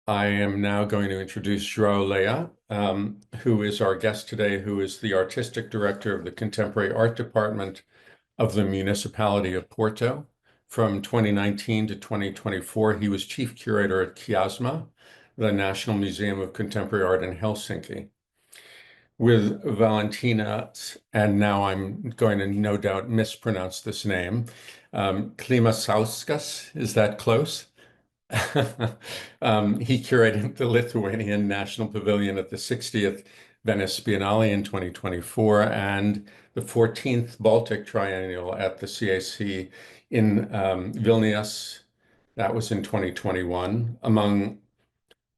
I am now going to introduce João Laia, who is our guest today, who is the Artistic Director of the Contemporary Art Department of the Municipality of Porto. From 2019 to 2024, he was Chief Curator at Kiasma, the National Museum of Contemporary Art in Helsinki. With Valentinas, and now I'm going to no doubt mispronounce this name, Klimašauskas, is that close? He curated the Lithuanian National Pavilion at the 60th Venice Biennale in 2024 and the 14th Baltic Triennial at the CAC in Vilnius. That was in 2021. Among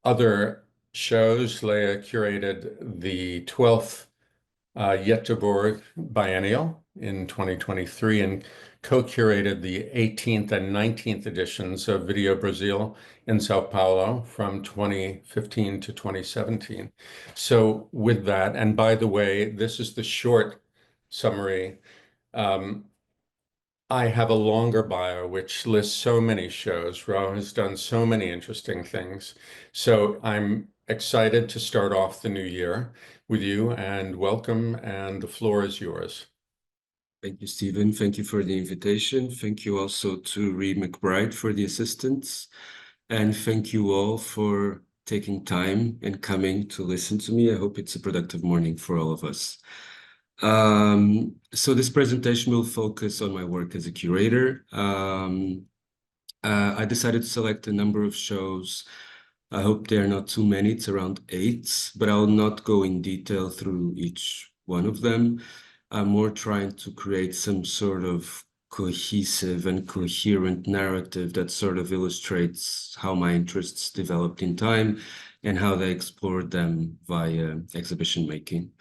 other shows, Laia curated the 12th Göteborg Biennial in 2023 and co-curated the 18th and 19th editions of Video Brazil in Sao Paulo from 2015 to 2017. So with that, and by the way, this is the short summary. I have a longer bio which lists so many shows. João has done so many interesting things. So I'm excited to start off the new year with you, and welcome, and the floor is yours. Thank you, Stephen. Thank you for the invitation. Thank you also to Reed McBride for the assistance. And thank you all for taking time and coming to listen to me. I hope it's a productive morning for all of us. So this presentation will focus on my work as a curator. I decided to select a number of shows. I hope there are not too many, it's around 8, but I'll not go in detail through each one of them. I'm more trying to create some sort of cohesive and coherent narrative that sort of illustrates how my interests developed in time and how they explored them via exhibition making.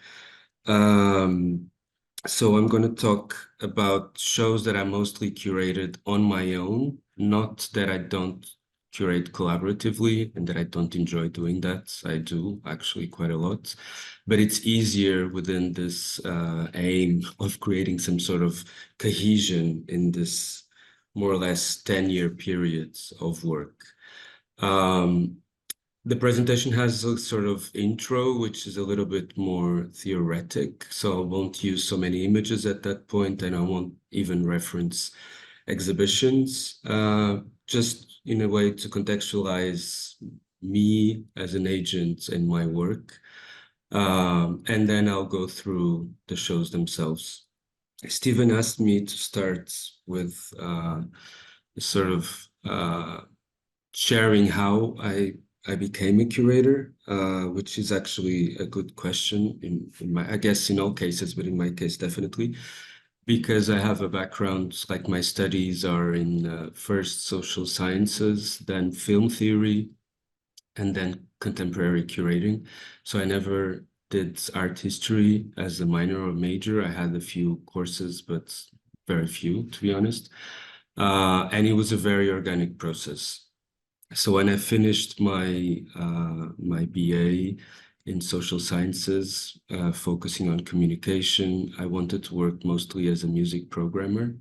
So I'm going to talk about shows that I mostly curated on my own, not that I don't curate collaboratively and that I don't enjoy doing that. I do actually quite a lot, but it's easier within this aim of creating some sort of cohesion in this more or less 10-year period of work. The presentation has a sort of intro, which is a little bit more theoretic, so I won't use so many images at that point, and I won't even reference exhibitions, just in a way to contextualize me as an agent and my work. And then I'll go through the shows themselves. Stephen asked me to start with sort of sharing how I became a curator, which is actually a good question in my, I guess in all cases, but in my case, definitely, because I have a background, like my studies are in first social sciences, then film theory, and then contemporary curating. So I never did art history as a minor or major. I had a few courses, but very few, to be honest. And it was a very organic process. So when I finished my my BA in social sciences, focusing on communication, I wanted to work mostly as a music programmer.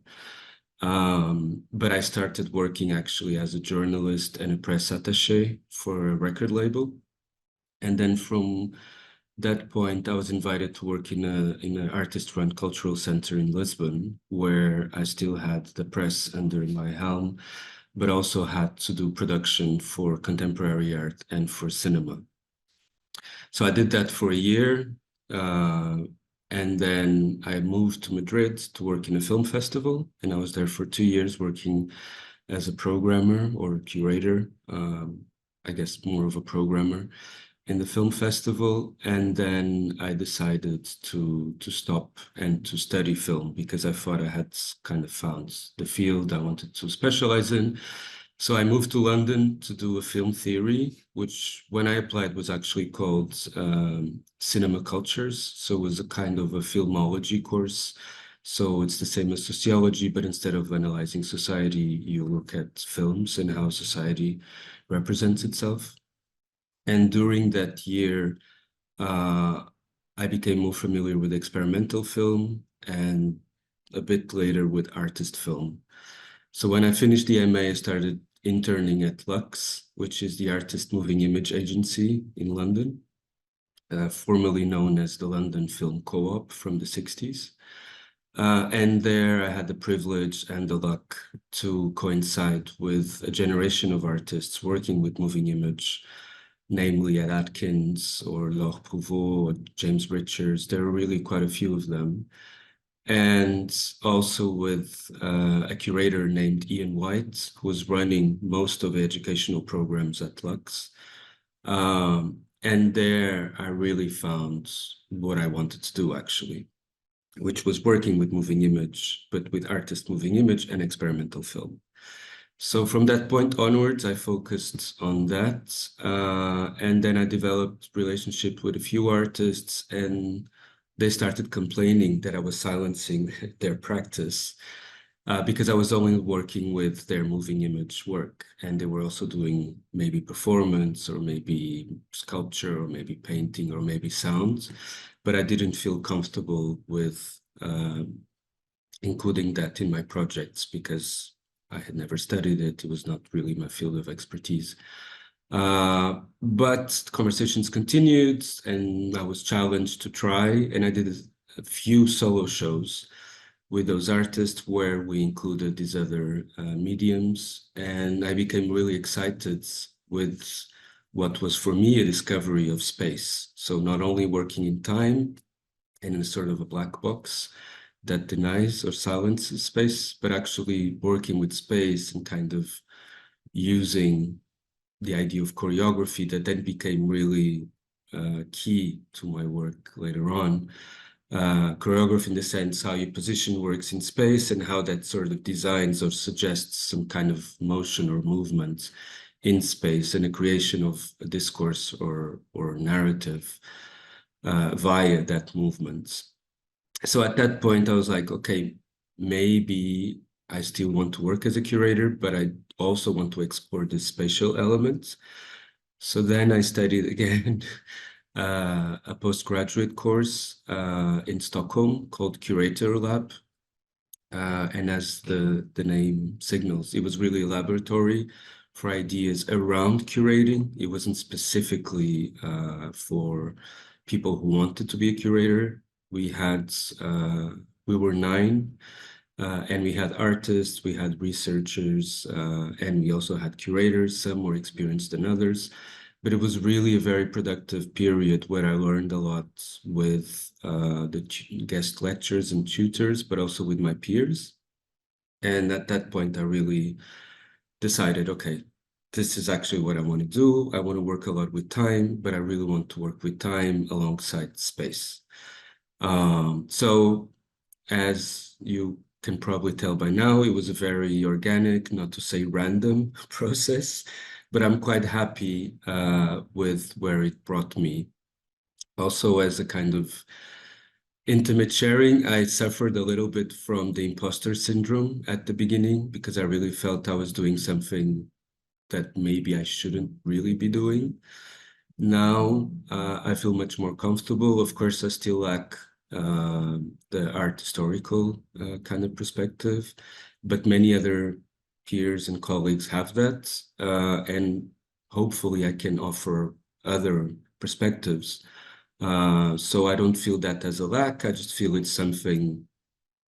But I started working actually as a journalist and a press attaché for a record label. And then from that point, I was invited to work in an artist-run cultural center in Lisbon, where I still had the press under my helm, but also had to do production for contemporary art and for cinema. So I did that for a year, and then I moved to Madrid to work in a film festival, and I was there for 2 years working as a programmer or a curator, I guess more of a programmer in the film festival. And then I decided to stop and to study film because I thought I had kind of found the field I wanted to specialize in. So I moved to London to do a film theory, which when I applied was actually called Cinema Cultures. So it was a kind of a filmology course. So it's the same as sociology, but instead of analyzing society, you look at films and how society represents itself. And during that year, I became more familiar with experimental film and a bit later with artist film. So when I finished the MA, I started interning at Lux, which is the artist moving image agency in London, formerly known as the London Film Co-op from the 60s. And there I had the privilege and the luck to coincide with a generation of artists working with moving image, namely at Atkins or Laure Prouveau or James Richards. There are really quite a few of them. And also with a curator named Ian White, who was running most of the educational programs at Lux. And there I really found what I wanted to do, actually, which was working with moving image, but with artist moving image and experimental film. So from that point onwards, I focused on that. And then I developed relationship with a few artists, and they started complaining that I was silencing their practice because I was only working with their moving image work. And they were also doing maybe performance or maybe sculpture or maybe painting or maybe sounds. But I didn't feel comfortable with including that in my projects because I had never studied it. It was not really my field of expertise. But conversations continued and I was challenged to try, and I did a few solo shows with those artists where we included these other mediums, and I became really excited with what was for me a discovery of space. So not only working in time and in a sort of a black box that denies or silences space, but actually working with space and kind of using the idea of choreography that then became really key to my work later on. Choreography in the sense how your position works in space and how that sort of designs or suggests some kind of motion or movement in space and a creation of a discourse or narrative via that movement. So at that point, I was like, okay, maybe I still want to work as a curator, but I also want to explore the spatial elements. So then I studied again a postgraduate course in Stockholm called Curator Lab. And as the name signals, it was really a laboratory for ideas around curating. It wasn't specifically for people who wanted to be a curator. We were 9, and we had artists, we had researchers, and we also had curators, some more experienced than others. But it was really a very productive period where I learned a lot with the guest lectures and tutors, but also with my peers. And at that point, I really decided, okay, this is actually what I want to do. I want to work a lot with time, but I really want to work with time alongside space. So as you can probably tell by now, it was a very organic, not to say random process, but I'm quite happy with where it brought me. Also, as a kind of intimate sharing, I suffered a little bit from the imposter syndrome at the beginning because I really felt I was doing something that maybe I shouldn't really be doing. Now, I feel much more comfortable. Of course, I still lack the art historical kind of perspective, but many other peers and colleagues have that, and hopefully I can offer other perspectives. So I don't feel that as a lack, I just feel it's something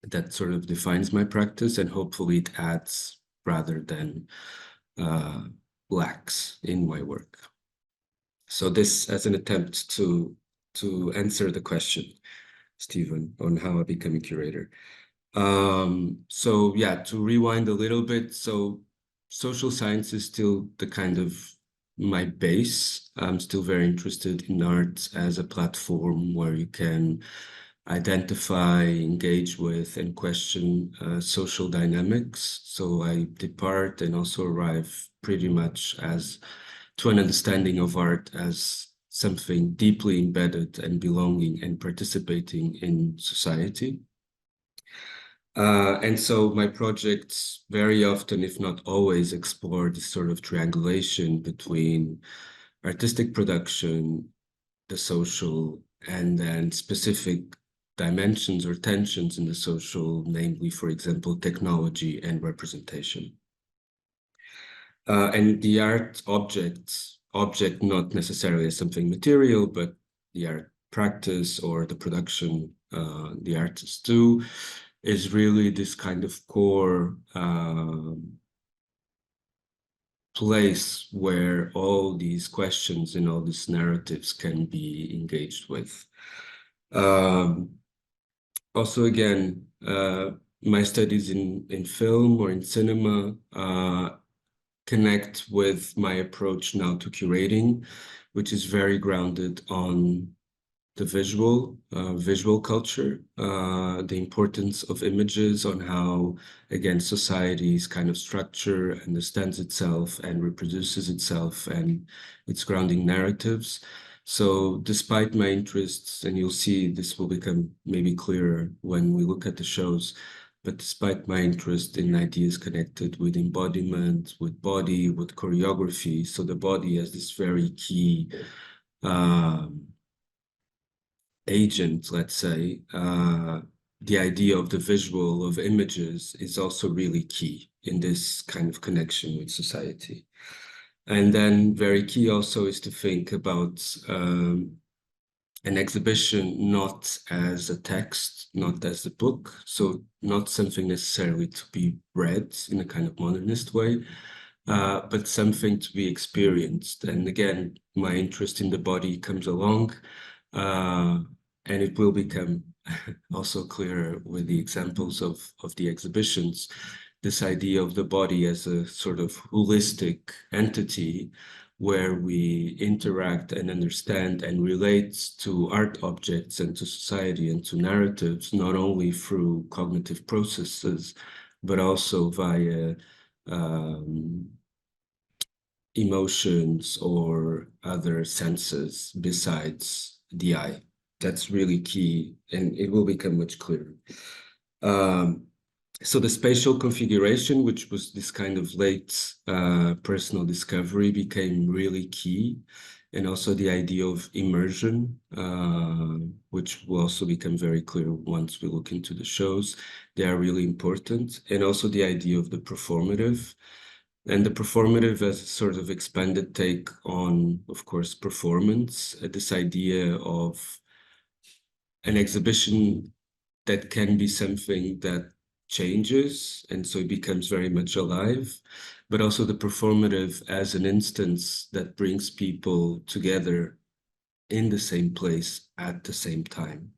that sort of defines my practice, and hopefully it adds rather than lacks in my work. So this as an attempt to answer the question, Stephen, on how I become a curator. So yeah, to rewind a little bit, so social science is still the kind of my base. I'm still very interested in art as a platform where you can identify, engage with, and question social dynamics. So I depart and also arrive pretty much to an understanding of art as something deeply embedded and belonging and participating in society. And so my projects very often, if not always, explore this sort of triangulation between artistic production, the social, and then specific dimensions or tensions in the social, namely, for example, technology and representation. And the art object not necessarily as something material, but the art practice or the production the artists do, is really this kind of core place where all these questions and all these narratives can be engaged with. Also, again, my studies in film or in cinema connect with my approach now to curating, which is very grounded on the visual culture, the importance of images, on how, again, society's kind of structure understands itself and reproduces itself and its grounding narratives. So despite my interests, and you'll see this will become maybe clearer when we look at the shows, but despite my interest in ideas connected with embodiment, with body, with choreography, so the body as this very key agent, let's say, the idea of the visual, of images, is also really key in this kind of connection with society. And then very key also is to think about an exhibition not as a text, not as a book, so not something necessarily to be read in a kind of modernist way, but something to be experienced. And again, my interest in the body comes along, and it will become also clearer with the examples of the exhibitions, this idea of the body as a sort of holistic entity where we interact and understand and relate to art objects and to society and to narratives, not only through cognitive processes, but also via emotions or other senses besides the eye. That's really key, and it will become much clearer. So the spatial configuration, which was this kind of late personal discovery, became really key. And also the idea of immersion, which will also become very clear once we look into the shows. They are really important. And also the idea of the performative. And the performative as a sort of expanded take on, of course, performance, this idea of an exhibition that can be something that changes, and so it becomes very much alive, but also the performative as an instance that brings people together in the same place at the same time.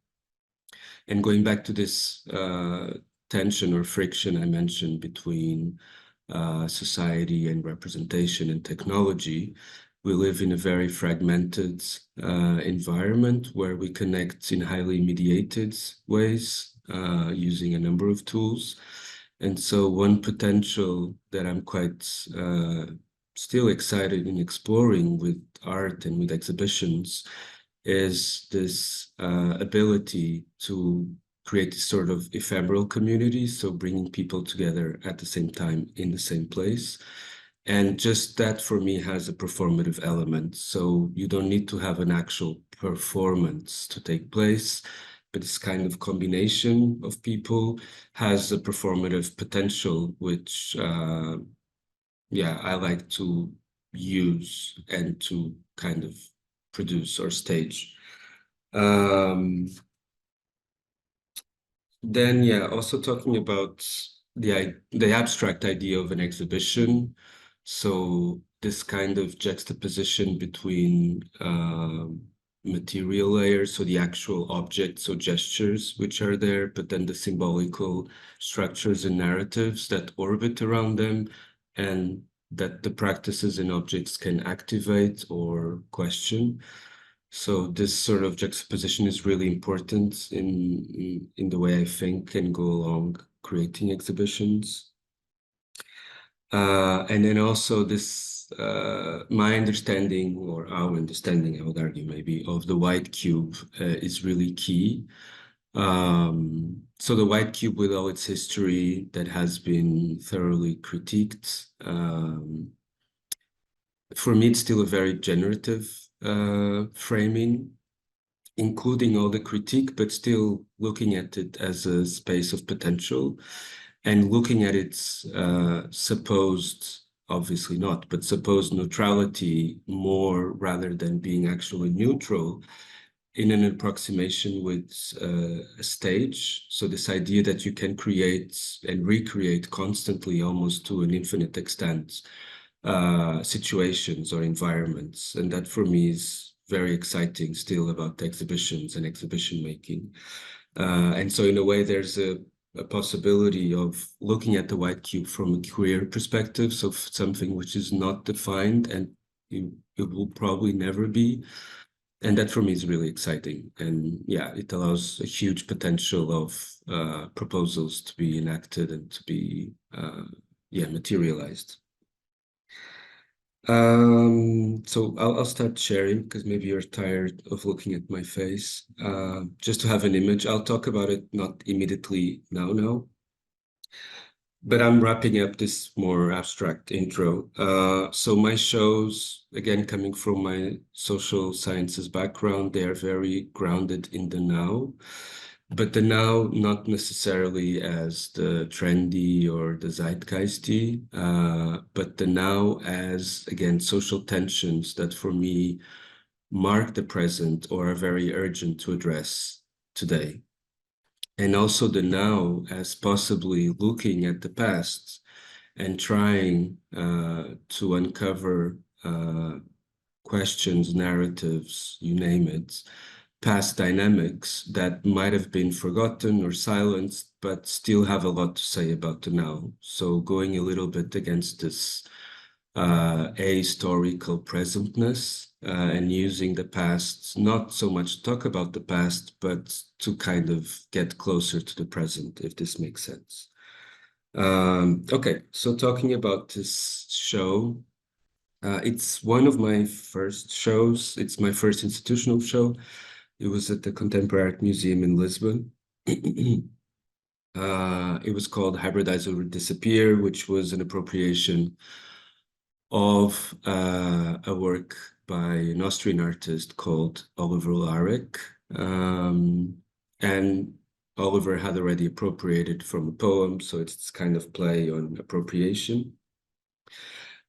And going back to this tension or friction I mentioned between society and representation and technology, we live in a very fragmented environment where we connect in highly mediated ways using a number of tools. And so one potential that I'm quite still excited in exploring with art and with exhibitions is this ability to create this sort of ephemeral community, so bringing people together at the same time in the same place. And just that for me has a performative element. So you don't need to have an actual performance to take place, but this kind of combination of people has a performative potential, which, yeah, I like to use and to kind of produce or stage. Then, yeah, also talking about the abstract idea of an exhibition. So this kind of juxtaposition between material layers, so the actual objects or gestures which are there, but then the symbolical structures and narratives that orbit around them, and that the practices and objects can activate or question. So this sort of juxtaposition is really important in the way I think and go along creating exhibitions. And then also this, my understanding, or our understanding, I would argue maybe, of the white cube is really key. So the white cube, with all its history that has been thoroughly critiqued, for me, it's still a very generative framing, including all the critique, but still looking at it as a space of potential and looking at its supposed obviously not, but suppose neutrality more rather than being actually neutral in an approximation with a stage. So this idea that you can create and recreate constantly, almost to an infinite extent, situations or environments. And that for me is very exciting still about exhibitions and exhibition making. And so in a way, there's a possibility of looking at the white cube from a queer perspective, so something which is not defined and it will probably never be. And that for me is really exciting. And yeah, it allows a huge potential of proposals to be enacted and to be materialized. So I'll start sharing because maybe you're tired of looking at my face. Just to have an image, I'll talk about it not immediately now, but I'm wrapping up this more abstract intro. So my shows, again, coming from my social sciences background, they are very grounded in the now. But the now, not necessarily as the trendy or the zeitgeisty, but the now as, again, social tensions that for me mark the present or are very urgent to address today. And also the now as possibly looking at the past and trying to uncover questions, narratives, you name it, past dynamics that might have been forgotten or silenced, but still have a lot to say about the now. So going a little bit against this ahistorical presentness and using the past, not so much to talk about the past, but to kind of get closer to the present, if this makes sense. Okay, so talking about this show, it's one of my first shows. It's my first institutional show. It was at the Contemporary Art Museum in Lisbon. It was called Hybridize or Disappear, which was an appropriation of a work by an Austrian artist called Oliver Larek. And Oliver had already appropriated from a poem, so it's kind of play on appropriation.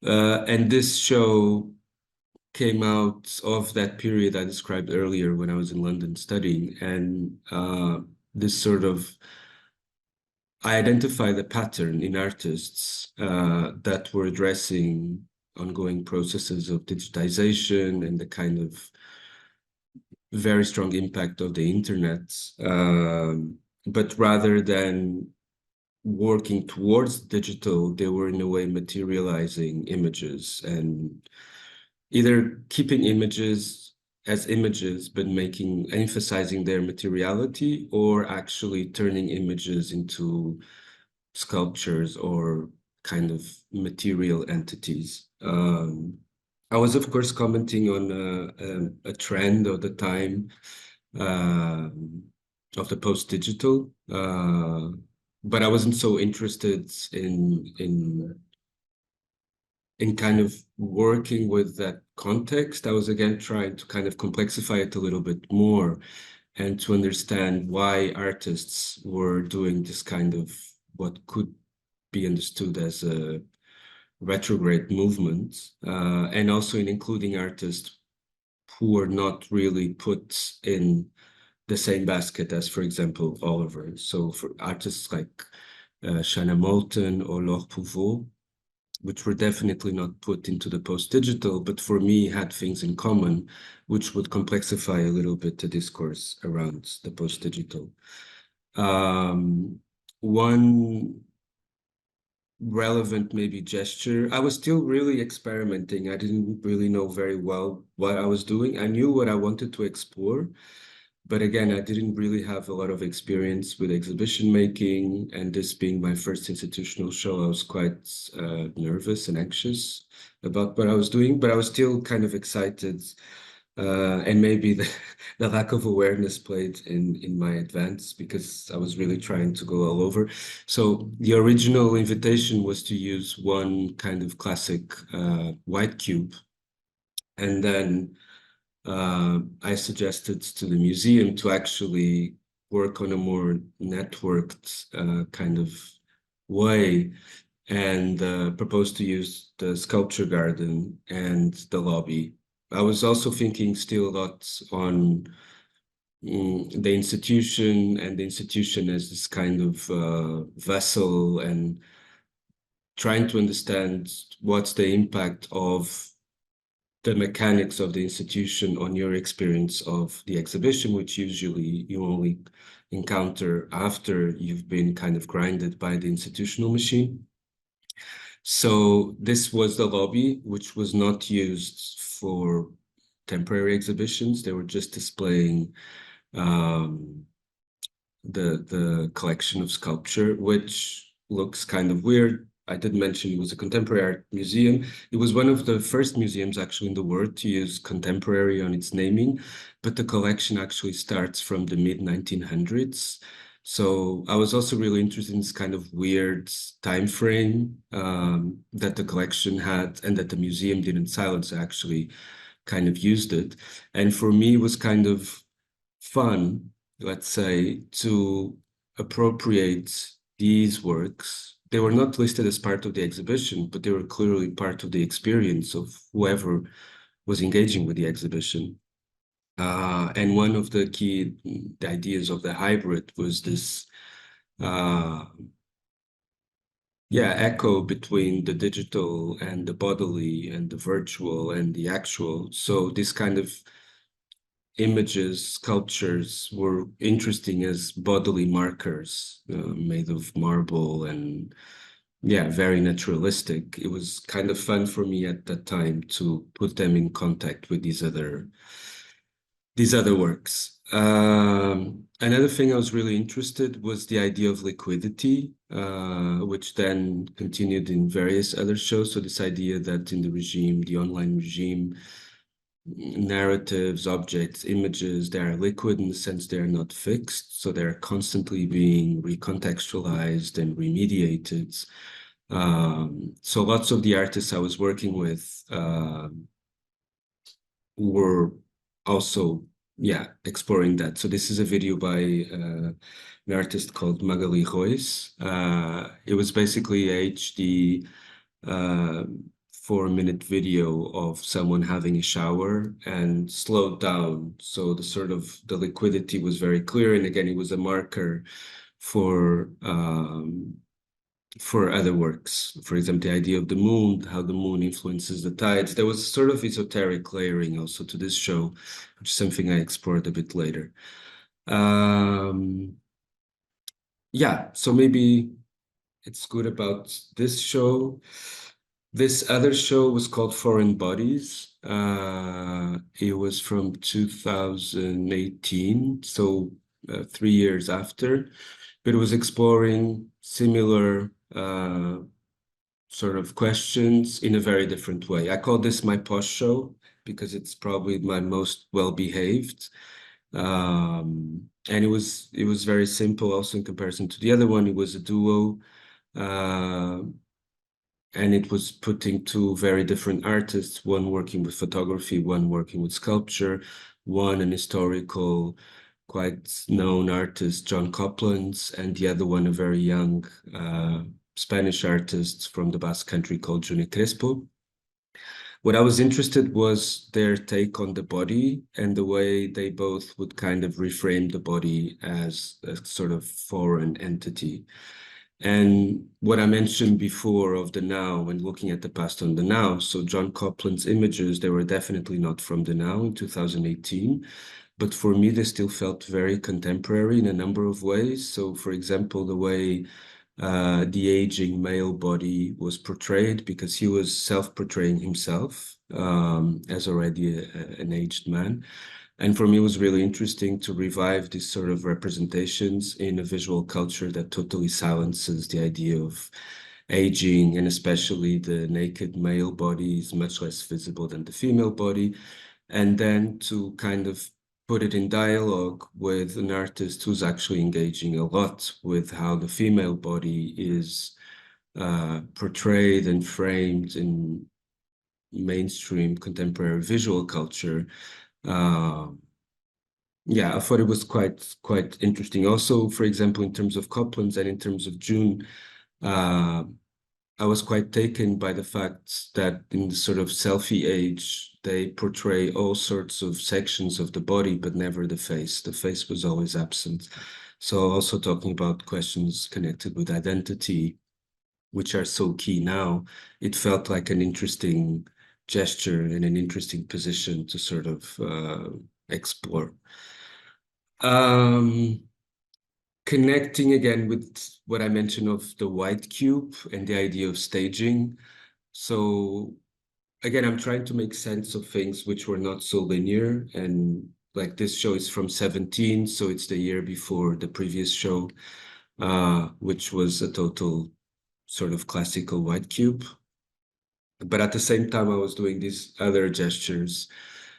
And this show came out of that period I described earlier when I was in London studying. And this sort of, I identified a pattern in artists that were addressing ongoing processes of digitization and the kind of very strong impact of the internet. But rather than working towards digital, they were in a way materializing images and either keeping images as images, but emphasizing their materiality, or actually turning images into sculptures or kind of material entities. I was, of course, commenting on a trend of the time of the post-digital, but I wasn't so interested in kind of working with that context. I was again trying to kind of complexify it a little bit more and to understand why artists were doing this kind of what could be understood as a retrograde movement, and also in including artists who were not really put in the same basket as, for example, Oliver. So for artists like Shanna Moulton or Laure Pouveau, which were definitely not put into the post-digital, but for me had things in common, which would complexify a little bit the discourse around the post-digital. One relevant maybe gesture, I was still really experimenting. I didn't really know very well what I was doing. I knew what I wanted to explore, but again, I didn't really have a lot of experience with exhibition making, and this being my first institutional show, I was quite nervous and anxious about what I was doing, but I was still kind of excited, and maybe the lack of awareness played in my advance because I was really trying to go all over. So the original invitation was to use one kind of classic white cube, and then I suggested to the museum to actually work on a more networked kind of way and proposed to use the sculpture garden and the lobby. I was also thinking still a lot on the institution, and the institution as this kind of vessel, and trying to understand what's the impact of the mechanics of the institution on your experience of the exhibition, which usually you only encounter after you've been kind of grinded by the institutional machine. So this was the lobby, which was not used for temporary exhibitions. They were just displaying the collection of sculpture, which looks kind of weird. I did mention it was a contemporary art museum. It was one of the first museums actually in the world to use contemporary on its naming, but the collection actually starts from the mid-1900s. So I was also really interested in this kind of weird time frame that the collection had, and that the museum didn't silence, actually kind of used it. And for me, it was kind of fun, let's say, to appropriate these works. They were not listed as part of the exhibition, but they were clearly part of the experience of whoever was engaging with the exhibition. And one of the key ideas of the hybrid was this echo between the digital and the bodily and the virtual and the actual. So this kind of images, sculptures were interesting as bodily markers made of marble, and very naturalistic. It was kind of fun for me at that time to put them in contact with these other works. Another thing I was really interested was the idea of liquidity, which then continued in various other shows. So this idea that in the regime, the online regime, narratives, objects, images, they are liquid in the sense they are not fixed. So they're constantly being recontextualized and remediated. So lots of the artists I was working with were also exploring that. So this is a video by an artist called Magali Royce. It was basically a HD 4-minute video of someone having a shower and slowed down. So the liquidity was very clear. And again, it was a marker for other works. For example, the idea of the moon, how the moon influences the tides. There was sort of esoteric layering also to this show, which is something I explored a bit later. So maybe it's good about this show. This other show was called Foreign Bodies. It was from 2018, so 3 years after, but it was exploring similar sort of questions in a very different way. I call this my posh show because it's probably my most well-behaved. And it was very simple also in comparison to the other one. It was a duo. And it was putting two very different artists, one working with photography, one working with sculpture, one an historical, quite known artist, John Copland, and the other one a very young Spanish artist from the Basque Country called Juni Crespo. What I was interested was their take on the body and the way they both would kind of reframe the body as a sort of foreign entity. And what I mentioned before of the now and looking at the past on the now. So John Copland's images, they were definitely not from the now in 2018. But for me, they still felt very contemporary in a number of ways. So for example, the way the aging male body was portrayed, because he was self-portraying himself as already an aged man. And for me, it was really interesting to revive these sort of representations in a visual culture that totally silences the idea of aging, and especially the naked male body is much less visible than the female body. And then to kind of put it in dialogue with an artist who's actually engaging a lot with how the female body is portrayed and framed in mainstream contemporary visual culture. I thought it was quite interesting. Also, for example, in terms of Copland's and in terms of June, I was quite taken by the fact that in the sort of selfie age, they portray all sorts of sections of the body, but never the face. The face was always absent. So also talking about questions connected with identity, which are so key now, it felt like an interesting gesture and an interesting position to sort of explore. Connecting again with what I mentioned of the white cube and the idea of staging. So again, I'm trying to make sense of things which were not so linear. And like this show is from 17, so it's the year before the previous show, which was a total sort of classical white cube. But at the same time, I was doing these other gestures,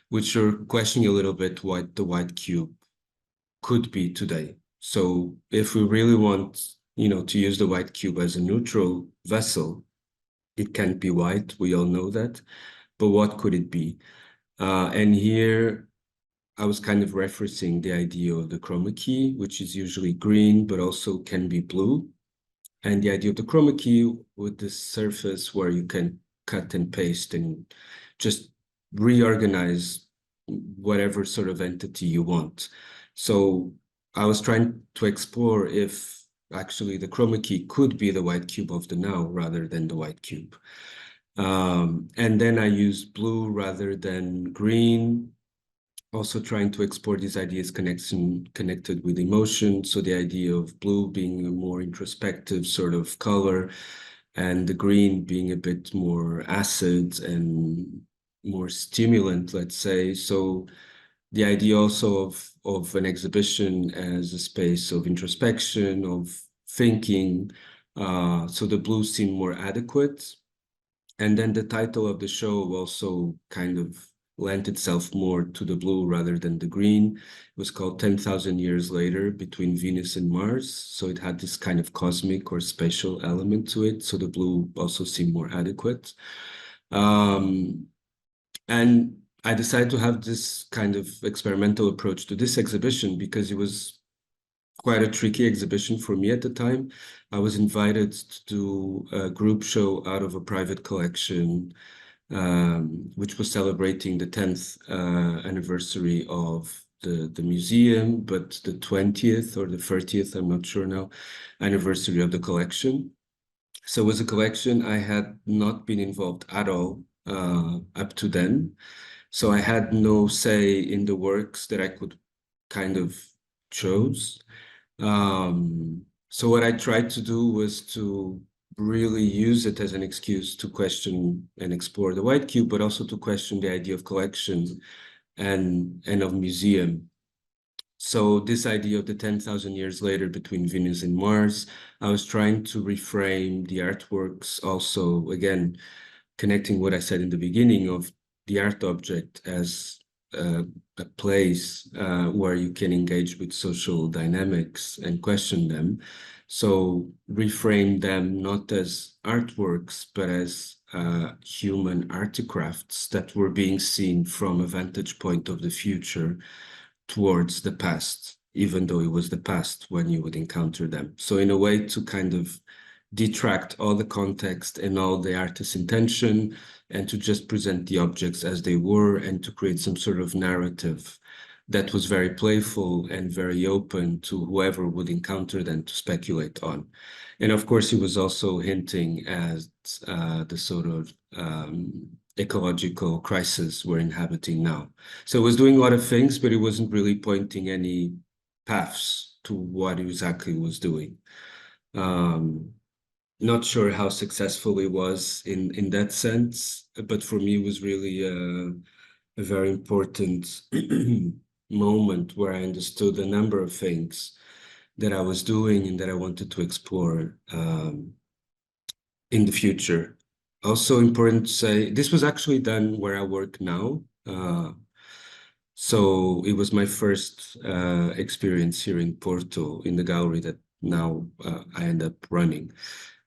which are questioning a little bit what the white cube could be today. So if we really want, to use the white cube as a neutral vessel, it can't be white. We all know that. But what could it be? And here I was kind of referencing the idea of the chroma key, which is usually green, but also can be blue. And the idea of the chroma key with this surface where you can cut and paste and just reorganize whatever sort of entity you want. So I was trying to explore if actually the chroma key could be the white cube of the now rather than the white cube. And then I used blue rather than green, also trying to explore these ideas connected with emotion. So the idea of blue being a more introspective sort of color and the green being a bit more acid and more stimulant, let's say. So the idea also of an exhibition as a space of introspection, of thinking. So the blue seemed more adequate. And then the title of the show also kind of lent itself more to the blue rather than the green. It was called 10,000 Years Later, Between Venus and Mars. So it had this kind of cosmic or spatial element to it. So the blue also seemed more adequate. And I decided to have this kind of experimental approach to this exhibition because it was quite a tricky exhibition for me at the time. I was invited to do a group show out of a private collection, which was celebrating the 10th anniversary of the museum, but the 20th or the 30th, I'm not sure now, anniversary of the collection. So it was a collection I had not been involved at all up to then. So I had no say in the works that I could kind of choose. So what I tried to do was to really use it as an excuse to question and explore the white cube, but also to question the idea of collection and of museum. So this idea of the 10,000 years later between Venus and Mars, I was trying to reframe the artworks also, again, connecting what I said in the beginning of the art object as a place where you can engage with social dynamics and question them. So reframe them not as artworks, but as human artifacts that were being seen from a vantage point of the future towards the past, even though it was the past when you would encounter them. So in a way to kind of detract all the context and all the artist's intention and to just present the objects as they were and to create some sort of narrative that was very playful and very open to whoever would encounter them to speculate on. And of course, he was also hinting at the sort of ecological crisis we're inhabiting now. So it was doing a lot of things, but it wasn't really pointing any paths to what exactly it was doing. Not sure how successful it was in that sense, but for me, it was really a very important moment where I understood a number of things that I was doing and that I wanted to explore in the future. Also important to say, this was actually done where I work now. So it was my first experience here in Porto in the gallery that now I end up running.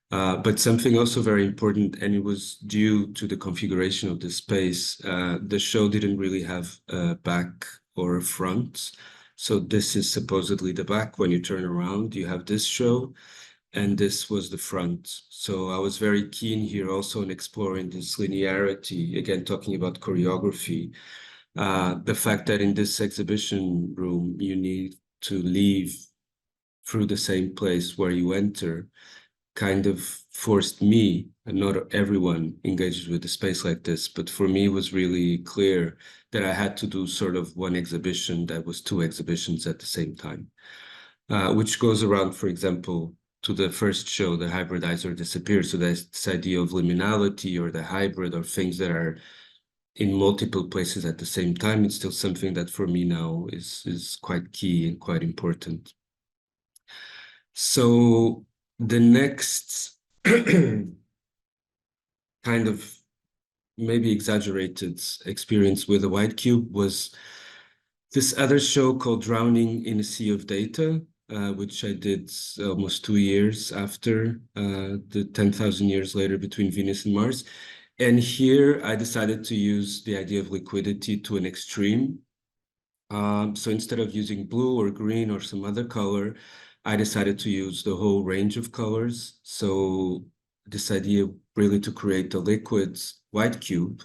But something also very important, and it was due to the configuration of the space, the show didn't really have a back or a front. So this is supposedly the back. When you turn around, you have this show. and this was the front. So I was very keen here also in exploring this linearity, again, talking about choreography. The fact that in this exhibition room, you need to leave through the same place where you enter kind of forced me, and not everyone engages with a space like this, but for me it was really clear that I had to do sort of one exhibition that was two exhibitions at the same time, which goes around, for example, to the first show, the Hybridize or Disappear. So that's this idea of liminality or the hybrid or things that are in multiple places at the same time. It's still something that for me now is quite key and quite important. So the next kind of maybe exaggerated experience with a white cube was this other show called Drowning in a Sea of Data, which I did almost 2 years after the 10,000 years later between Venus and Mars. And here I decided to use the idea of liquidity to an extreme. So instead of using blue or green or some other color, I decided to use the whole range of colors. So this idea really to create a liquid white cube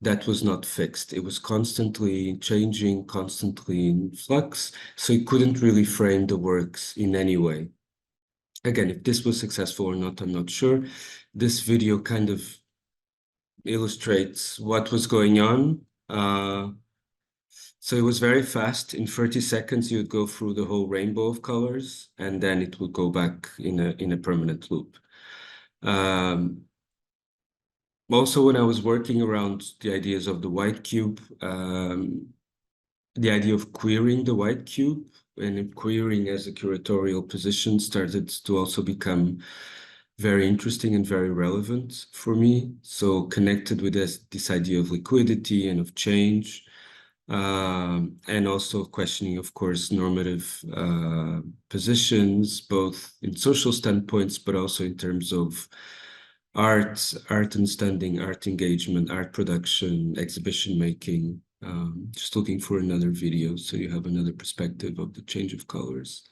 that was not fixed. It was constantly changing, constantly in flux. So it couldn't really frame the works in any way. Again, if this was successful or not, I'm not sure. This video kind of illustrates what was going on. So it was very fast. In 30 seconds, you would go through the whole rainbow of colors, and then it would go back in a permanent loop. Also, when I was working around the ideas of the white cube, the idea of querying the white cube and querying as a curatorial position started to also become very interesting and very relevant for me. So connected with this idea of liquidity and of change. And also questioning, of course, normative positions, both in social standpoints, but also in terms of art understanding, art engagement, art production, exhibition making. Just looking for another video so you have another perspective of the change of colors.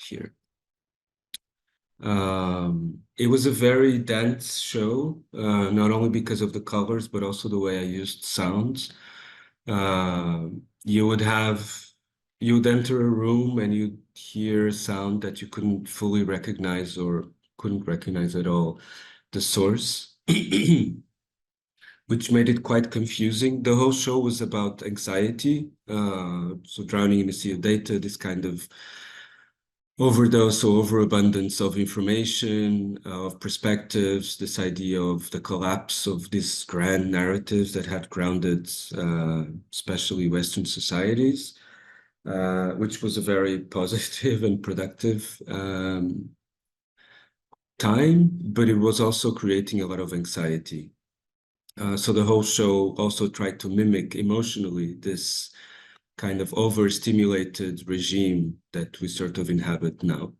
Here. It was a very dense show, not only because of the colors, but also the way I used sounds. You would enter a room and you'd hear a sound that you couldn't fully recognize or couldn't recognize at all the source, which made it quite confusing. The whole show was about anxiety. So drowning in a sea of data, this kind of overdose or overabundance of information, of perspectives, this idea of the collapse of these grand narratives that had grounded especially Western societies, which was a very positive and productive time, but it was also creating a lot of anxiety. So the whole show also tried to mimic emotionally this kind of overstimulated regime that we sort of inhabit now.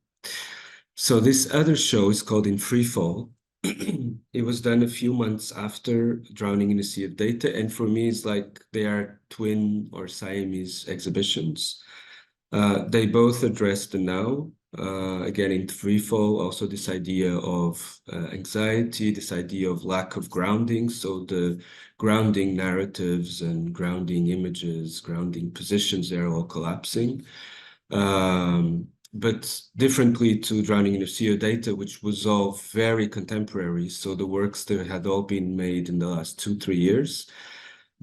So this other show is called In Free Fall. It was done a few months after Drowning in a Sea of Data, and for me it's like they are twin or Siamese exhibitions. They both address the now. Again, in Free Fall, also this idea of anxiety, this idea of lack of grounding. So the grounding narratives and grounding images, grounding positions, they're all collapsing. But differently to Drowning in a Sea of Data, which was all very contemporary. So the works that had all been made in the last 2-3 years.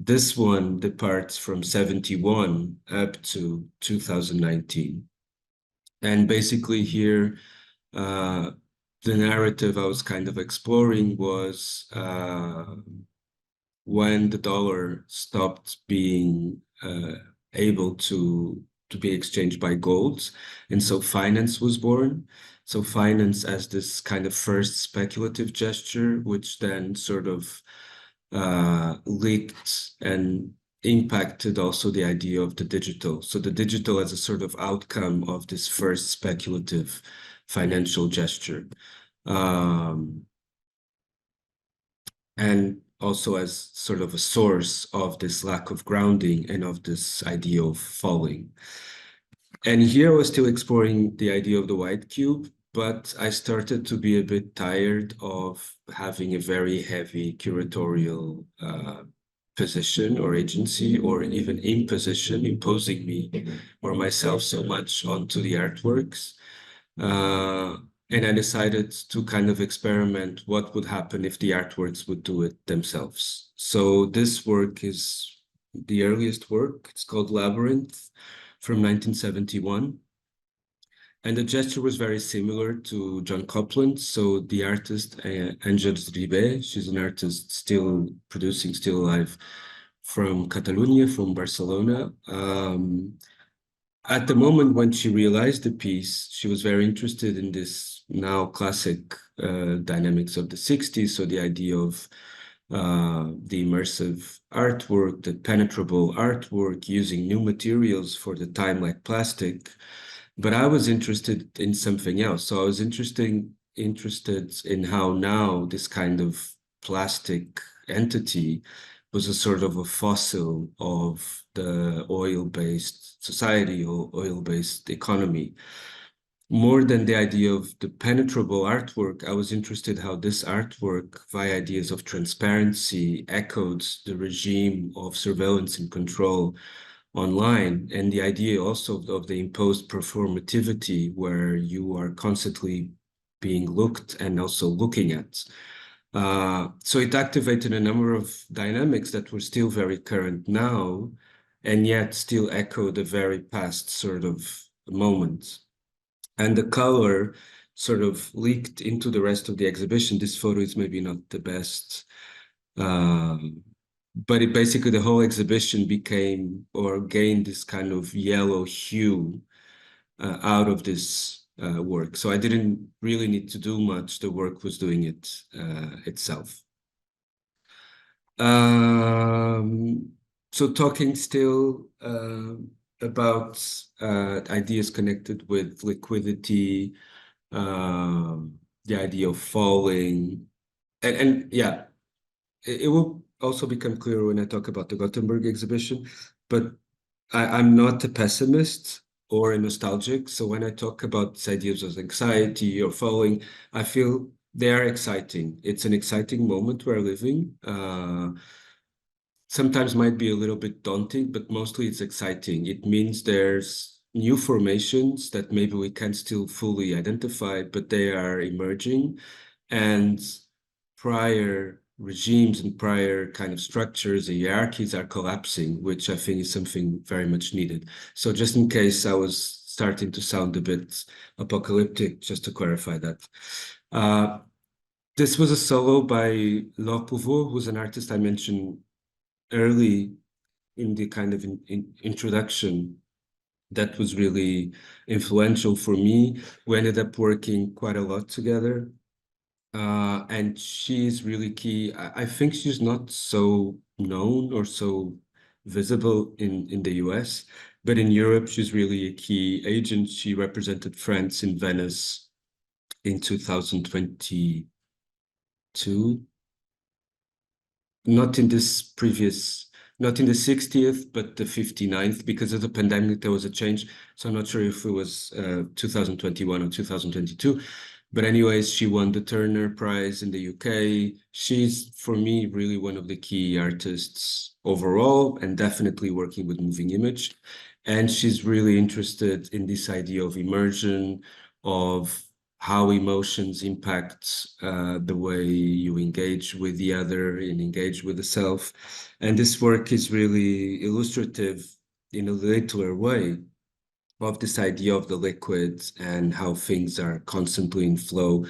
This one departs from 71 up to 2019. And basically here, the narrative I was kind of exploring was when the dollar stopped being able to be exchanged by gold. And so finance was born. So finance as this kind of first speculative gesture, which then sort of leaked and impacted also the idea of the digital. So the digital as a sort of outcome of this first speculative financial gesture. And also as sort of a source of this lack of grounding and of this idea of falling. And here I was still exploring the idea of the white cube, but I started to be a bit tired of having a very heavy curatorial position or agency, or even imposition, imposing me or myself so much onto the artworks. And I decided to kind of experiment what would happen if the artworks would do it themselves. So this work is the earliest work. It's called Labyrinth from 1971. And the gesture was very similar to John Copland's. So the artist, Àngels Ribé, she's an artist still producing, still alive, from Catalonia, from Barcelona. At the moment when she realized the piece, she was very interested in this now classic dynamics of the 60s. So the idea of the immersive artwork, the penetrable artwork, using new materials for the time, like plastic. But I was interested in something else. So I was interested in how now this kind of plastic entity was a sort of a fossil of the oil-based society or oil-based economy. More than the idea of the penetrable artwork, I was interested how this artwork, via ideas of transparency, echoed the regime of surveillance and control online, and the idea also of the imposed performativity, where you are constantly being looked and also looking at. So it activated a number of dynamics that were still very current now, and yet still echo the very past sort of moment. And the color sort of leaked into the rest of the exhibition. This photo is maybe not the best, but it basically, the whole exhibition became or gained this kind of yellow hue out of this work. So I didn't really need to do much. The work was doing it itself. So talking still about ideas connected with liquidity, the idea of falling, and yeah, it will also become clear when I talk about the Gothenburg exhibition, but I'm not a pessimist or a nostalgic. So when I talk about these ideas of anxiety or falling, I feel they are exciting. It's an exciting moment we're living. Sometimes might be a little bit daunting, but mostly it's exciting. It means there's new formations that maybe we can't still fully identify, but they are emerging. And prior regimes and prior kind of structures and hierarchies are collapsing, which I think is something very much needed. So just in case I was starting to sound a bit apocalyptic, just to clarify that. This was a solo by Laure Pouveau, who's an artist I mentioned early in the kind of introduction that was really influential for me. We ended up working quite a lot together. And she's really key. I think she's not so known or so visible in the US, but in Europe, she's really a key agent. She represented France in Venice in 2022. Not in this previous, not in the 60th, but the 59th. Because of the pandemic, there was a change. So I'm not sure if it was 2021 or 2022. But anyways, she won the Turner Prize in the UK. She's, for me, really one of the key artists overall, and definitely working with moving image. And she's really interested in this idea of immersion, of how emotions impact the way you engage with the other and engage with the self. And this work is really illustrative in a littler way of this idea of the liquid and how things are constantly in flow.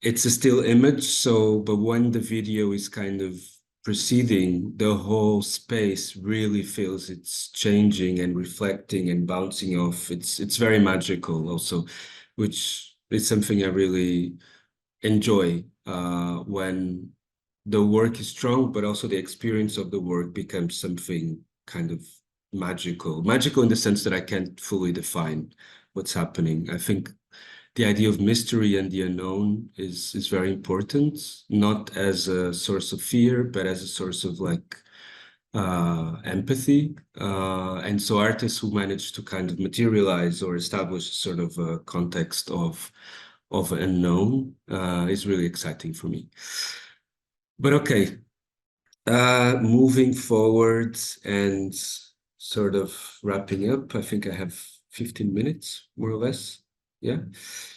It's a still image, so, but when the video is kind of proceeding, the whole space really feels it's changing and reflecting and bouncing off. It's very magical also, which is something I really enjoy when the work is strong, but also the experience of the work becomes something kind of magical in the sense that I can't fully define what's happening. I think the idea of mystery and the unknown is very important, not as a source of fear, but as a source of like empathy. And so artists who manage to kind of materialize or establish sort of a context of unknown is really exciting for me. But okay, moving forward and sort of wrapping up, I think I have 15 minutes, more or less. Yeah.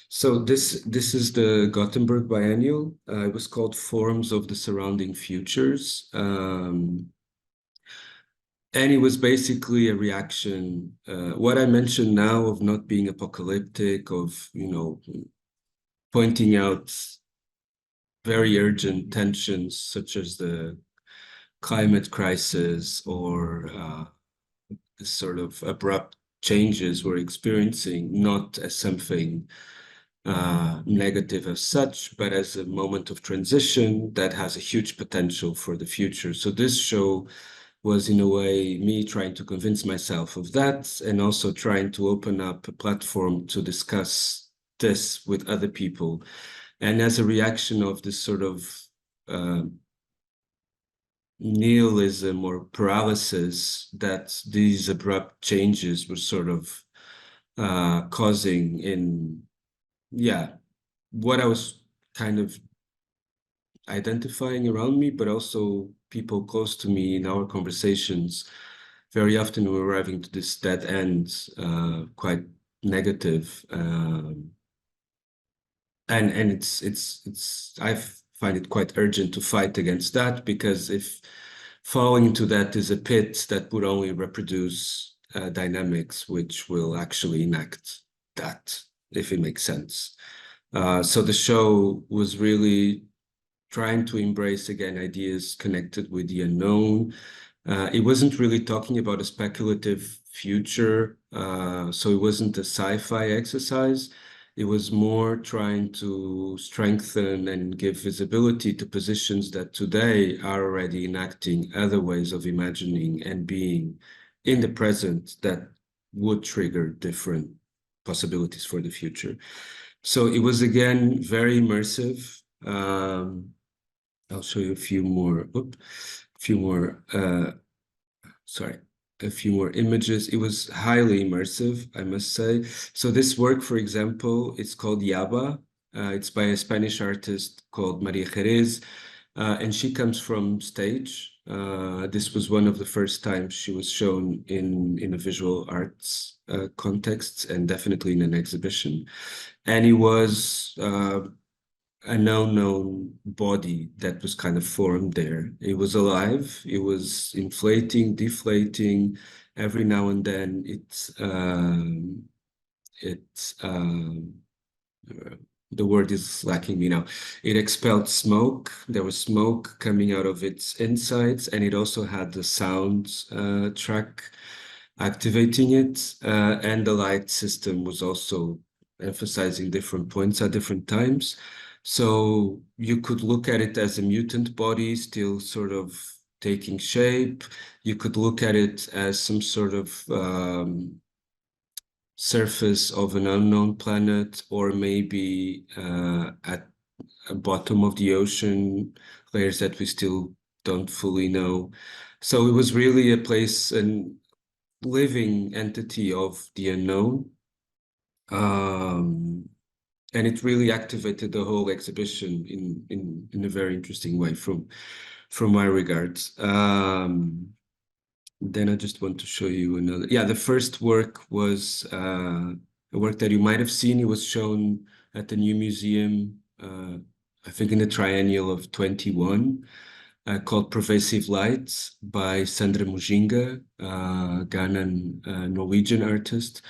So this is the Gothenburg Biennial. It was called Forms of the Surrounding Futures. And it was basically a reaction, what I mentioned now of not being apocalyptic, of, you know, pointing out very urgent tensions such as the climate crisis or the sort of abrupt changes we're experiencing, not as something negative as such, but as a moment of transition that has a huge potential for the future. So this show was in a way me trying to convince myself of that, and also trying to open up a platform to discuss this with other people. And as a reaction of this sort of nihilism or paralysis that these abrupt changes were sort of causing in, yeah, what I was kind of identifying around me, but also people close to me in our conversations. Very often we're arriving to this dead end, quite negative. And I find it quite urgent to fight against that, because if falling into that is a pit that would only reproduce dynamics which will actually enact that, if it makes sense. So the show was really trying to embrace, again, ideas connected with the unknown. It wasn't really talking about a speculative future, so it wasn't a sci-fi exercise. It was more trying to strengthen and give visibility to positions that today are already enacting other ways of imagining and being in the present that would trigger different possibilities for the future. So it was, again, very immersive. I'll show you a few more images. It was highly immersive, I must say. So this work, for example, it's called Yaba. It's by a Spanish artist called Maria Jerez, and she comes from stage. This was one of the first times she was shown in a visual arts context, and definitely in an exhibition. And it was an unknown body that was kind of formed there. It was alive. It was inflating, deflating. Every now and then the word is lacking me now. It expelled smoke. There was smoke coming out of its insides, and it also had the sound track activating it. And the light system was also emphasizing different points at different times. So you could look at it as a mutant body still sort of taking shape. You could look at it as some sort of surface of an unknown planet, or maybe at the bottom of the ocean, layers that we still don't fully know. So it was really a place, a living entity of the unknown. And it really activated the whole exhibition in a very interesting way from my regards. Then I just want to show you another. Yeah, the first work was a work that you might have seen. It was shown at the new museum, I think in the Triennial of 21, called Pervasive Lights by Sandra Mujinga, Ghanaian Norwegian artist,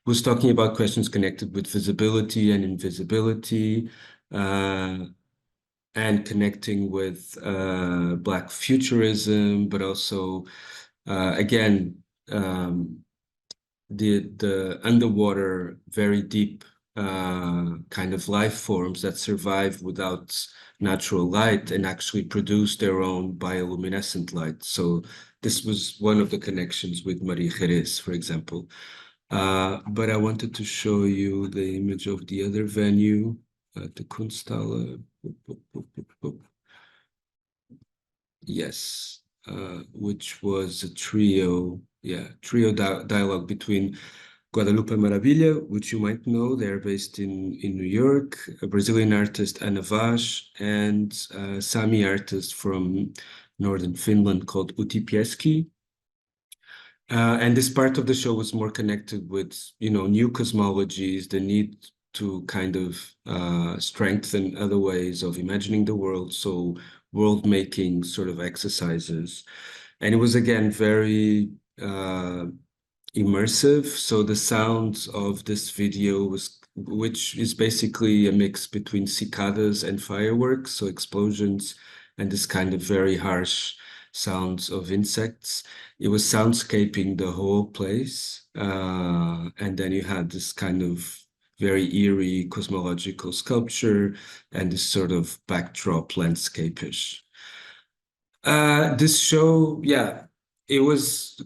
who was talking about questions connected with visibility and invisibility, and connecting with Black futurism, but also again, the underwater, very deep kind of life forms that survive without natural light and actually produce their own bioluminescent light. So this was one of the connections with Maria Jerez, for example. But I wanted to show you the image of the other venue, the Kunsthalle. Yes. which was a trio dialogue between Guadalupe Maravilla, which you might know, they're based in New York, a Brazilian artist, Anna Vaz, and a Sami artist from northern Finland called Uti Pieski. And this part of the show was more connected with, new cosmologies, the need to kind of strengthen other ways of imagining the world, so world-making sort of exercises. And it was, again, very immersive. So the sound of this video which is basically a mix between cicadas and fireworks, so explosions and this kind of very harsh sounds of insects. It was soundscaping the whole place. And then you had this kind of very eerie cosmological sculpture and this sort of backdrop landscape-ish. This show,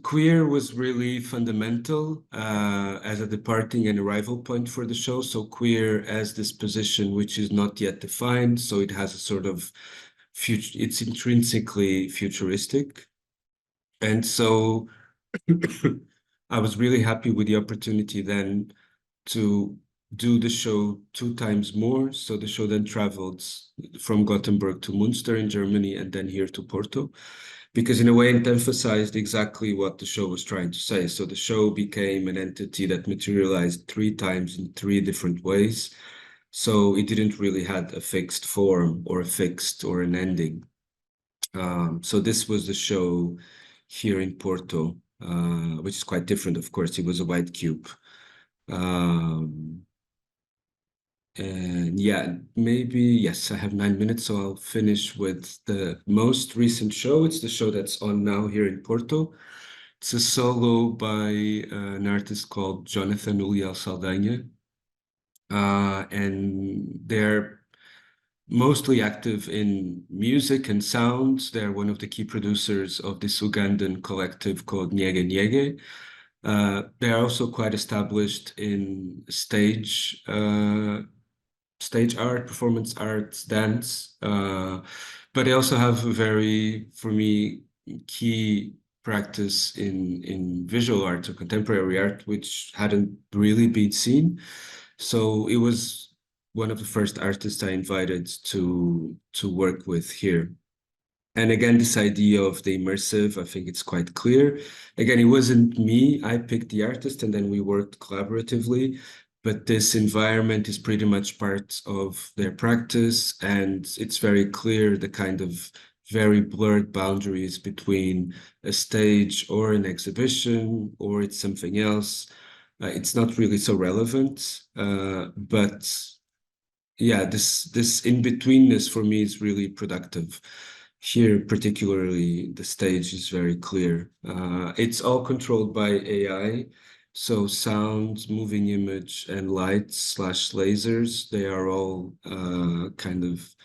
queer was really fundamental as a departing and arrival point for the show. So queer as this position which is not yet defined, so it has a sort of it's intrinsically futuristic. And so I was really happy with the opportunity then to do the show 2 times more. So the show then traveled from Gothenburg to Münster in Germany and then here to Porto, because in a way it emphasized exactly what the show was trying to say. So the show became an entity that materialized 3 times in 3 different ways. So it didn't really have a fixed form or a fixed or an ending. So this was the show here in Porto, which is quite different, of course. It was a white cube. And maybe, yes, I have 9 minutes, so I'll finish with the most recent show. It's the show that's on now here in Porto. It's a solo by an artist called Jonathan Uliel Saldanha. And they're mostly active in music and sounds. They're one of the key producers of this Ugandan collective called Nyege Nyege. They're also quite established in stage art, performance art, dance. But they also have a very, for me, key practice in visual art or contemporary art, which hadn't really been seen. So it was one of the first artists I invited to work with here. And again, this idea of the immersive, I think it's quite clear. Again, it wasn't me. I picked the artist and then we worked collaboratively. But this environment is pretty much part of their practice. And it's very clear the kind of very blurred boundaries between a stage or an exhibition, or it's something else. It's not really so relevant. But yeah, this in-betweenness for me is really productive. Here, particularly, the stage is very clear. It's all controlled by AI. So sound, moving image, and lights / lasers, they are all kind of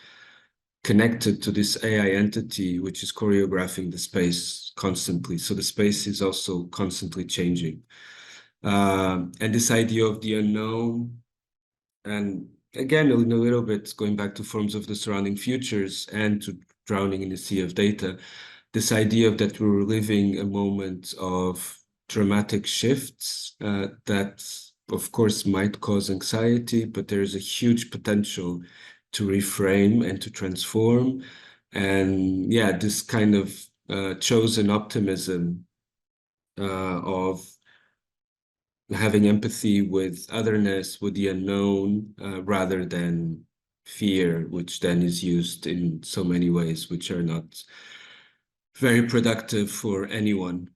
connected to this AI entity, which is choreographing the space constantly. So the space is also constantly changing. And this idea of the unknown, and again, in a little bit going back to forms of the surrounding futures and to drowning in the sea of data, this idea of that we're living a moment of dramatic shifts that, of course, might cause anxiety, but there's a huge potential to reframe and to transform. And this kind of chosen optimism of having empathy with otherness, with the unknown, rather than fear, which then is used in so many ways, which are not very productive for anyone.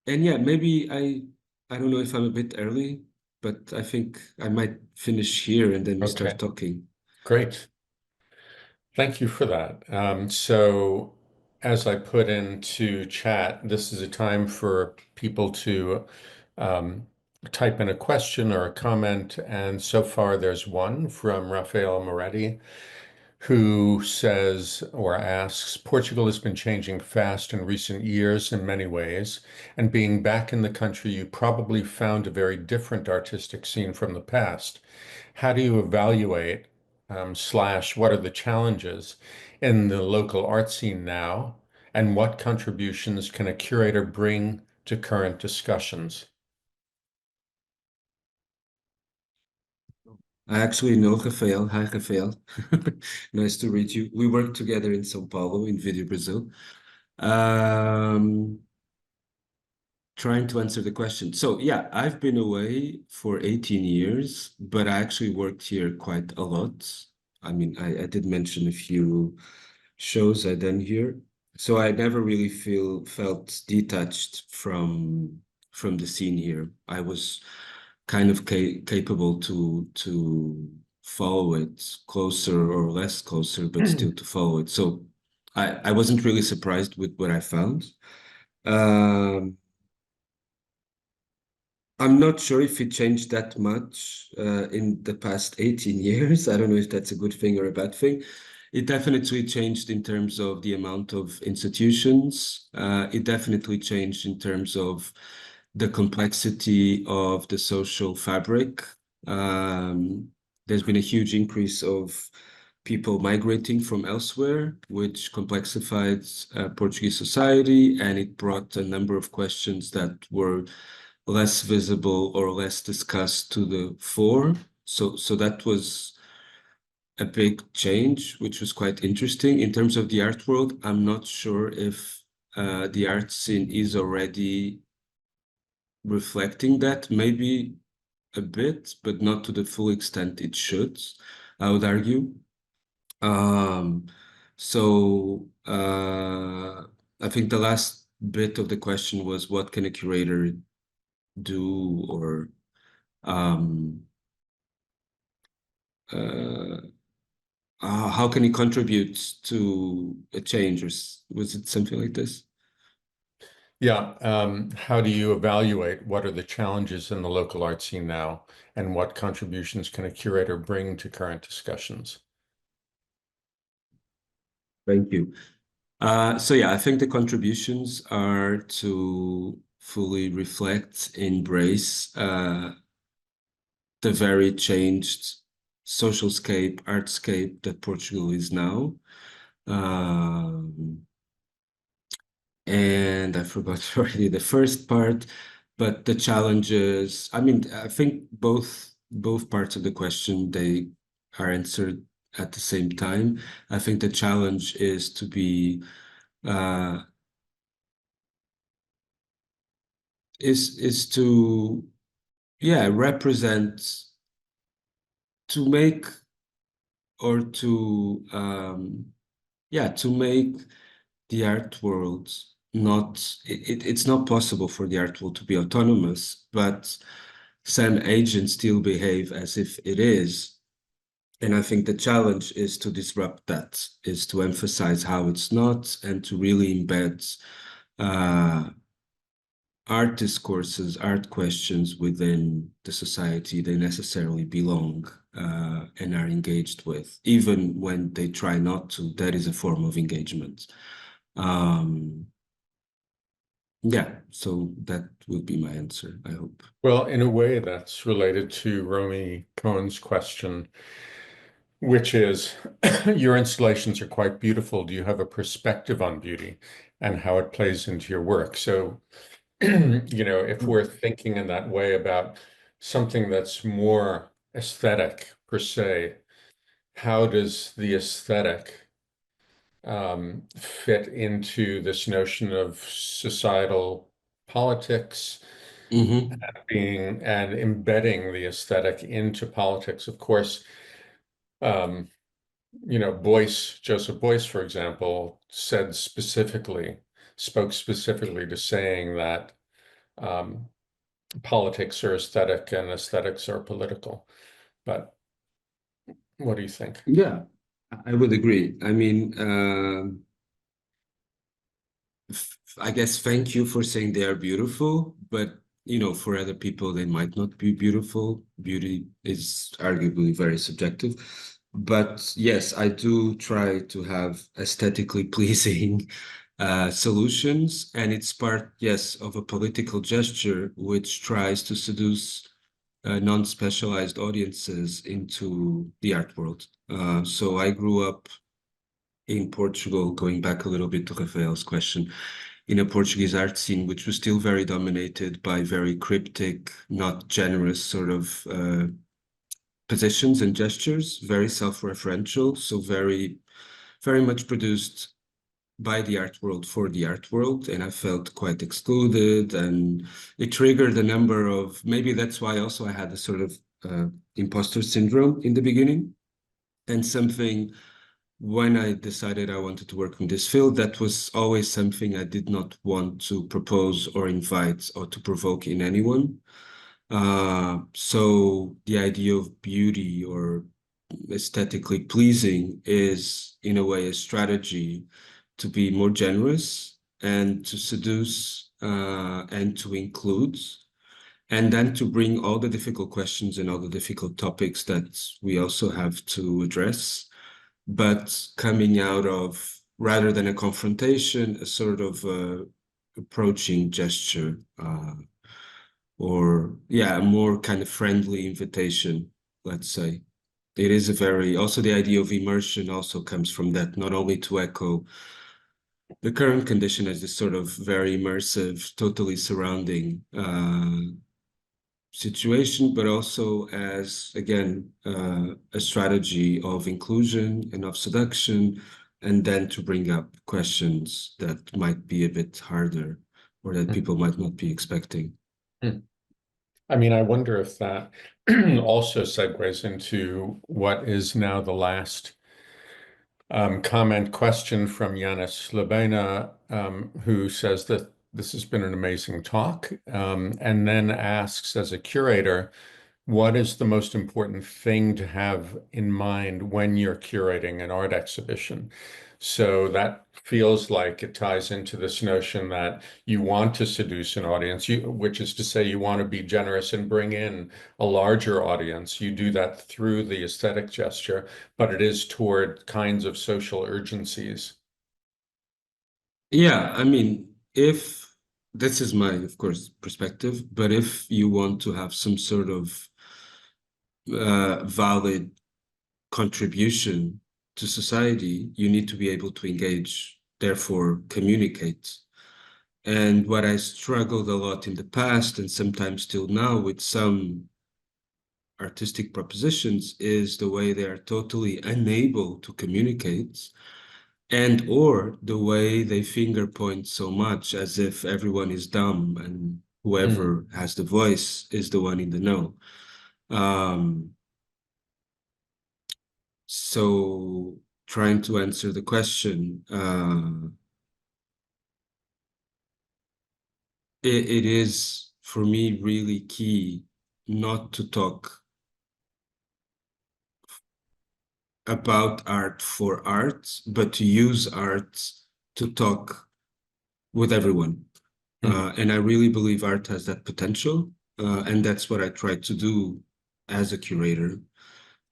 And maybe I don't know if I'm a bit early, but I think I might finish here and then we start talking. Great. Thank you for that. So as I put into chat, this is a time for people to type in a question or a comment. And so far there's one from Rafael Moretti, who says or asks, Portugal has been changing fast in recent years in many ways, and being back in the country, you probably found a very different artistic scene from the past. How do you evaluate slash what are the challenges in the local art scene now, and what contributions can a curator bring to current discussions? I actually know Rafael. Hi, Rafael. Nice to meet you. We worked together in São Paulo, in Video Brazil. Trying to answer the question. So yeah, I've been away for 18 years, but I actually worked here quite a lot. I mean, I did mention a few shows I done here. So I never really felt detached from the scene here. I was kind of capable to follow it closer or less closer, but still to follow it. So I wasn't really surprised with what I found. I'm not sure if it changed that much in the past 18 years. I don't know if that's a good thing or a bad thing. It definitely changed in terms of the amount of institutions. It definitely changed in terms of the complexity of the social fabric. There's been a huge increase of people migrating from elsewhere, which complexified Portuguese society, and it brought a number of questions that were less visible or less discussed to the fore. So that was a big change, which was quite interesting. In terms of the art world, I'm not sure if the art scene is already reflecting that, maybe a bit, but not to the full extent it should, I would argue. I think the last bit of the question was, what can a curator do, or how can he contribute to a change, or was it something like this? Yeah. How do you evaluate what are the challenges in the local art scene now, and what contributions can a curator bring to current discussions? Thank you. So yeah, I think the contributions are to fully reflect, embrace the very changed social scape, artscape that Portugal is now. And I forgot already the first part, but the challenges, I mean, I think both parts of the question, they are answered at the same time. I think the challenge is to be is to represent, to make, or to make the art world it's not possible for the art world to be autonomous, but some agents still behave as if it is. And I think the challenge is to disrupt that, is to emphasize how it's not, and to really embed art discourses, art questions within the society they necessarily belong and are engaged with, even when they try not to. That is a form of engagement. Yeah, so that would be my answer, I hope. Well, in a way, that's related to Romy Cohen's question, which is your installations are quite beautiful. Do you have a perspective on beauty and how it plays into your work? So, if we're thinking in that way about something that's more aesthetic per se, how does the aesthetic fit into this notion of societal politics, being and embedding the aesthetic into politics? Of course, Joseph Beuys, for example, spoke specifically to saying that politics are aesthetic and aesthetics are political. But what do you think? Yeah, I would agree. I mean, I guess thank you for saying they are beautiful, but for other people, they might not be beautiful. Beauty is arguably very subjective. But yes, I do try to have aesthetically pleasing solutions, and it's part, yes, of a political gesture which tries to seduce non-specialized audiences into the art world. So I grew up in Portugal, going back a little bit to Rafael's question, in a Portuguese art scene, which was still very dominated by very cryptic, not generous sort of positions and gestures, very self-referential, so very much produced by the art world for the art world, and I felt quite excluded, and it triggered a number of, maybe that's why also I had a sort of imposter syndrome in the beginning, and something when I decided I wanted to work in this field, that was always something I did not want to propose or invite or to provoke in anyone. So the idea of beauty or aesthetically pleasing is, in a way, a strategy to be more generous and to seduce and to include, and then to bring all the difficult questions and all the difficult topics that we also have to address, but coming out of, rather than a confrontation, a sort of approaching gesture, or a more kind of friendly invitation, let's say. It is a very, also the idea of immersion also comes from that, not only to echo the current condition as this sort of very immersive, totally surrounding situation, but also as, again, a strategy of inclusion and of seduction, and then to bring up questions that might be a bit harder or that people might not be expecting. I mean, I wonder if that also segues into what is now the last comment question from Yanis Slabena, who says that this has been an amazing talk, and then asks, as a curator, what is the most important thing to have in mind when you're curating an art exhibition? So that feels like it ties into this notion that you want to seduce an audience, which is to say you want to be generous and bring in a larger audience. You do that through the aesthetic gesture, but it is toward kinds of social urgencies. Yeah, I mean, if this is my, of course, perspective, but if you want to have some sort of valid contribution to society, you need to be able to engage, therefore communicate. And what I struggled a lot in the past, and sometimes still now with some artistic propositions, is the way they are totally unable to communicate, and or the way they finger point so much as if everyone is dumb and whoever has the voice is the one in the know. So trying to answer the question, it is for me really key not to talk about art for art, but to use art to talk with everyone. And I really believe art has that potential, and that's what I try to do as a curator.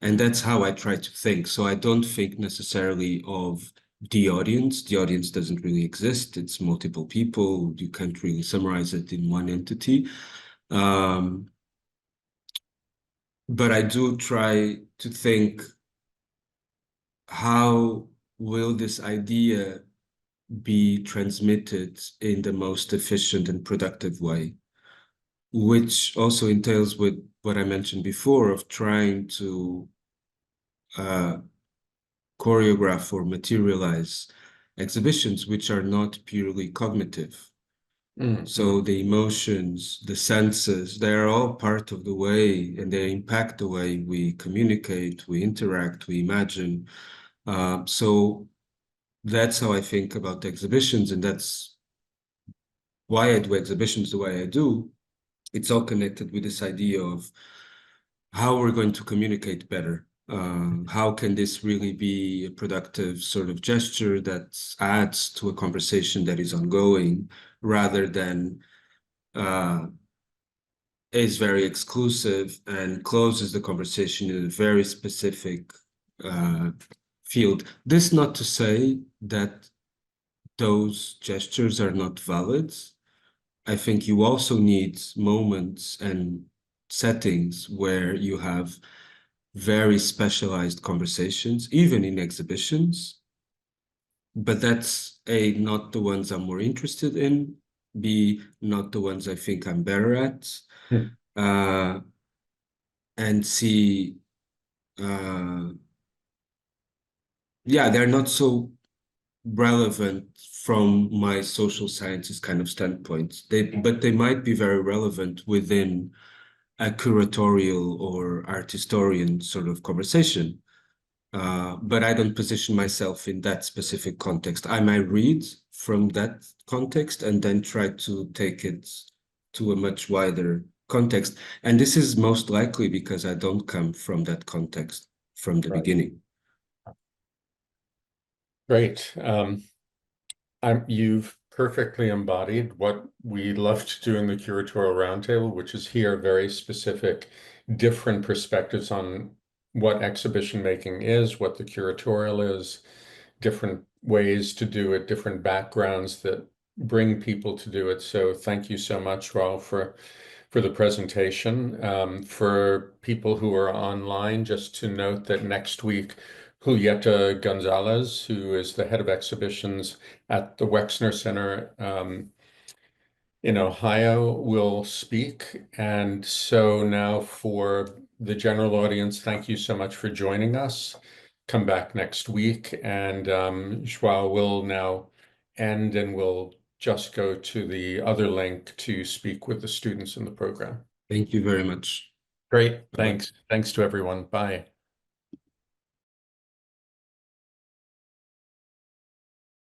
And that's how I try to think. So I don't think necessarily of the audience. The audience doesn't really exist. It's multiple people. You can't really summarize it in one entity. But I do try to think, how will this idea be transmitted in the most efficient and productive way? Which also entails with what I mentioned before of trying to choreograph or materialize exhibitions which are not purely cognitive. So the emotions, the senses, they're all part of the way, and they impact the way we communicate, we interact, we imagine. So that's how I think about exhibitions, and that's why I do exhibitions the way I do. It's all connected with this idea of how we're going to communicate better. How can this really be a productive sort of gesture that adds to a conversation that is ongoing, rather than is very exclusive and closes the conversation in a very specific field. This not to say that those gestures are not valid. I think you also need moments and settings where you have very specialized conversations, even in exhibitions. But that's A, not the ones I'm more interested in, B, not the ones I think I'm better at, and C, yeah, they're not so relevant from my social sciences kind of standpoint. But they might be very relevant within a curatorial or art historian sort of conversation. But I don't position myself in that specific context. I might read from that context and then try to take it to a much wider context. And this is most likely because I don't come from that context from the beginning. Great. You've perfectly embodied what we love to do in the Curatorial Roundtable, which is hear very specific, different perspectives on what exhibition making is, what the curatorial is, different ways to do it, different backgrounds that bring people to do it. So thank you so much, João, for the presentation. For people who are online, just to note that next week, Julieta Gonzalez, who is the head of exhibitions at the Wexner Center in Ohio, will speak. And so now for the general audience, thank you so much for joining us. Come back next week, and João will now end, and we'll just go to the other link to speak with the students in the program. Thank you very much. Great. Thanks. Thanks to everyone. Bye.